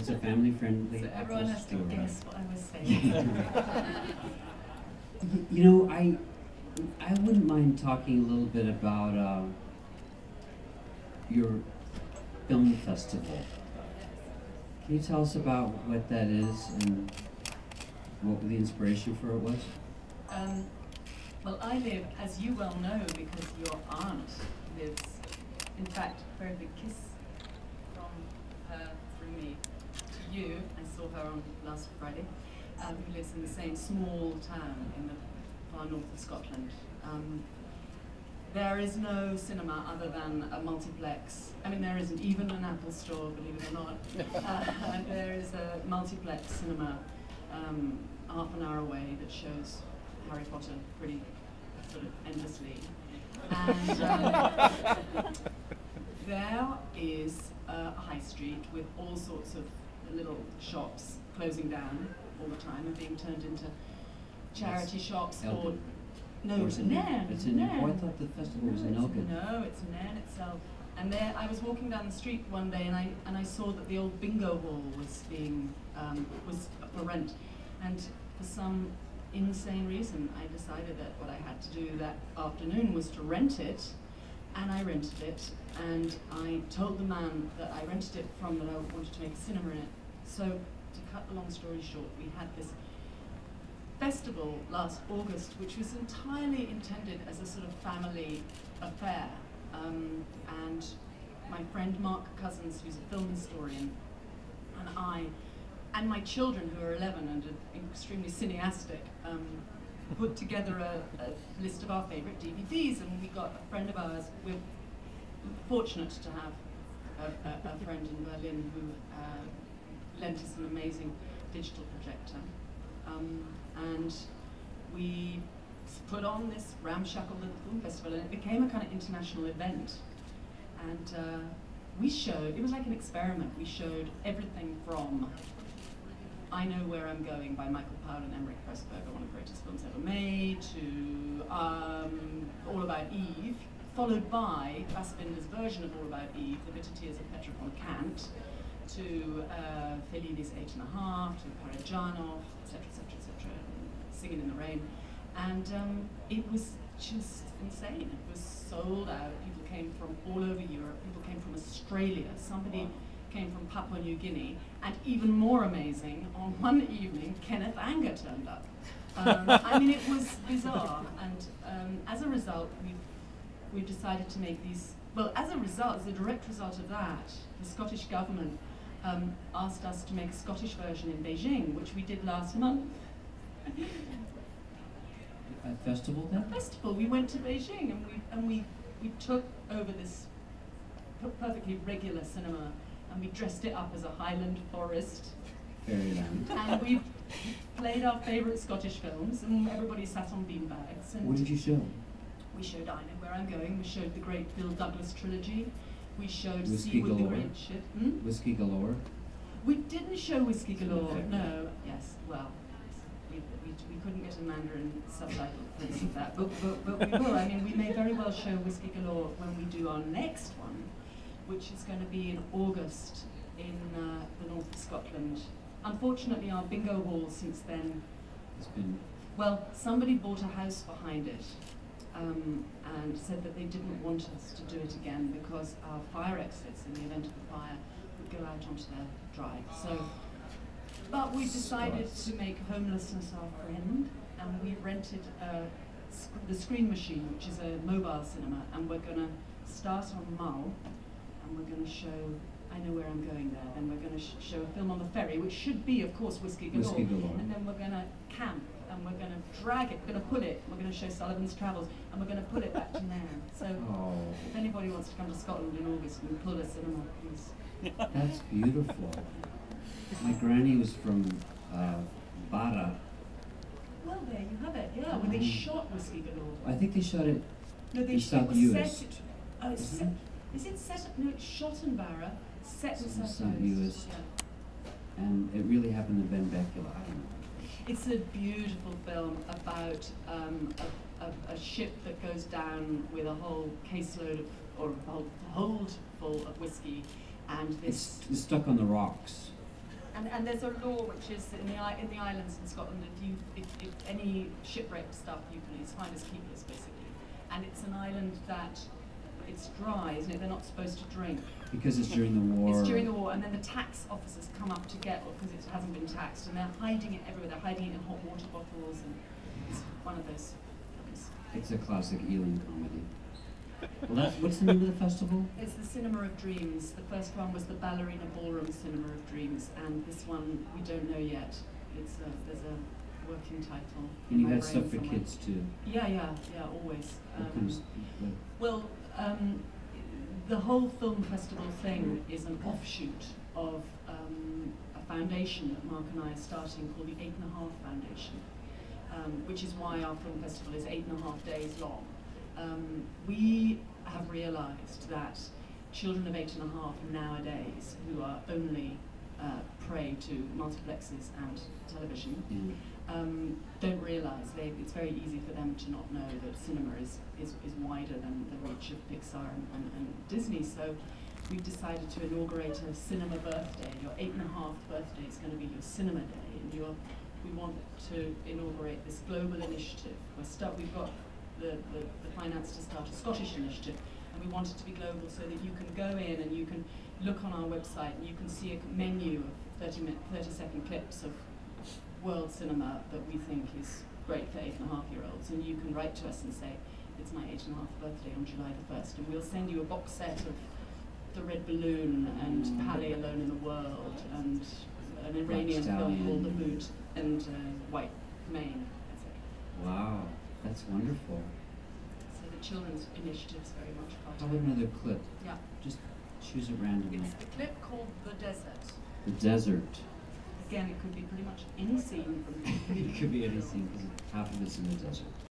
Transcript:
It's a family-friendly. So everyone has to guess what I was saying. You know, I wouldn't mind talking a little bit about your film festival. Can you tell us about what that is and what the inspiration for it was? Well, I live, as you well know, because your aunt lives, in fact, a very big kiss from her through me to you. I saw her on last Friday, who lives in the same small town in the far north of Scotland. There is no cinema other than a multiplex. I mean, there isn't even an Apple store, believe it or not. There is a multiplex cinema half an hour away that shows Harry Potter pretty sort of endlessly. And there is a high street with all sorts of little shops closing down all the time and being turned into charity shops or... No, it's a Nairn. It's in Nairn. Oh, I thought the festival was in Elgin. No, it's Nairn itself. And there, I was walking down the street one day, and I saw that the old bingo hall was being was for rent, and for some insane reason, I decided that what I had to do that afternoon was to rent it, and I rented it, and I told the man that I rented it from that I wanted to make a cinema in it. So, to cut the long story short, we had this festival last August, which was entirely intended as a sort of family affair. And my friend Mark Cousins, who's a film historian, and I, and my children, who are 11 and are extremely cineastic, put together a list of our favorite DVDs, and we got a friend of ours. We're fortunate to have a friend in Berlin who lent us an amazing digital projector. And we put on this ramshackle little film festival, and it became a kind of international event. And we showed, it was like an experiment, we showed everything from I Know Where I'm Going by Michael Powell and Emmerich Pressburger, one of the greatest films ever made, to All About Eve, followed by Fassbinder's version of All About Eve, The Bitter Tears of Petra von Kant, to Fellini's 8½, to Parajanov, etc., etc., etc., Singing in the Rain. And it was just insane. It was sold out. People came from all over Europe. People came from Australia. Somebody came from Papua New Guinea. And even more amazing, on one evening, Kenneth Anger turned up. I mean, it was bizarre. And as a result, we've decided to make these. Well, as a result, as a direct result of that, the Scottish government asked us to make a Scottish version in Beijing, which we did last month. A festival then? A festival. We went to Beijing and we took over this perfectly regular cinema and we dressed it up as a Highland forest. Fairyland. And we played our favourite Scottish films, and everybody sat on beanbags. And what did you show? We showed I Know Where I'm Going. We showed the great Bill Douglas trilogy. We showed Whiskey Sea with the Galore. Great Ship. Whiskey Galore. We didn't show Whiskey Galore. No. Yes. Well, we couldn't get a Mandarin subtitle for that, but we will. I mean, we may very well show Whiskey Galore when we do our next one, which is going to be in August in the north of Scotland. Unfortunately, our bingo hall since then, It's been. well, somebody bought a house behind it and said that they didn't want us to do it again because our fire exits in the event of a fire would go out onto their drive. So, but we decided to make homelessness our friend, and we rented the Screen Machine, which is a mobile cinema, and we're going to start on Mull, and we're going to show I Know Where I'm Going there. Then we're going to show a film on the ferry, which should be, of course, Whiskey Galore. Whiskey Galore. And then we're going to camp, and we're going to drag it, we're going to pull it, we're going to show Sullivan's Travels, and we're going to pull it back to Nairn. So if anybody wants to come to Scotland in August and pull a cinema, please. That's beautiful. My granny was from Barra. Well, there you have it, yeah, where they shot Whiskey Galore. I think they shot it No, in South US. Is it set? No, it's shot in Barra, set in South US. Yeah. And it really happened in Benbecula. I don't know. It's a beautiful film about a ship that goes down with a whole caseload of, or a whole hold full of whiskey, and this. It's stuck on the rocks. And there's a law which is in the islands in Scotland, if any shipwreck stuff, it's finders keepers basically. And it's an island that it's dry, isn't it? They're not supposed to drink. Because it's during the war. It's during the war, and then the tax officers come up to get it because it hasn't been taxed, and they're hiding it everywhere. They're hiding it in hot water bottles, and it's one of those films. It's a classic Ealing comedy. Well, what's the name of the festival? It's the Cinema of Dreams. The first one was the Ballerina Ballroom Cinema of Dreams, and this one we don't know yet. There's a working title. And you had stuff for kids too. Yeah, always. Well, the whole film festival thing is an offshoot of a foundation that Mark and I are starting called the 8.5 Foundation, which is why our film festival is 8.5 days long. We have realized that children of 8.5 nowadays, who are only prey to multiplexes and television, don't realize it's very easy for them to not know that cinema is wider than the reach of Pixar and Disney. So we've decided to inaugurate a cinema birthday. Your 8.5th birthday is going to be your cinema day, and we want to inaugurate this global initiative. We've got the finance to start a Scottish initiative, and we want it to be global so that you can go in and you can look on our website and you can see a menu of 30-second clips of world cinema that we think is great for 8.5-year-olds, and you can write to us and say, it's my 8.5th birthday on July the 1st, and we'll send you a box set of The Red Balloon and Pally Alone in the World and an Iranian film called The Boot and White Mane, etc. Wow, that's wonderful. So the children's initiative is very much part How of about it. another clip? Yeah. Just choose it randomly. It's the clip called The Desert. The desert. Again, it could be pretty much any scene from It could be any scene because half of it's in the desert.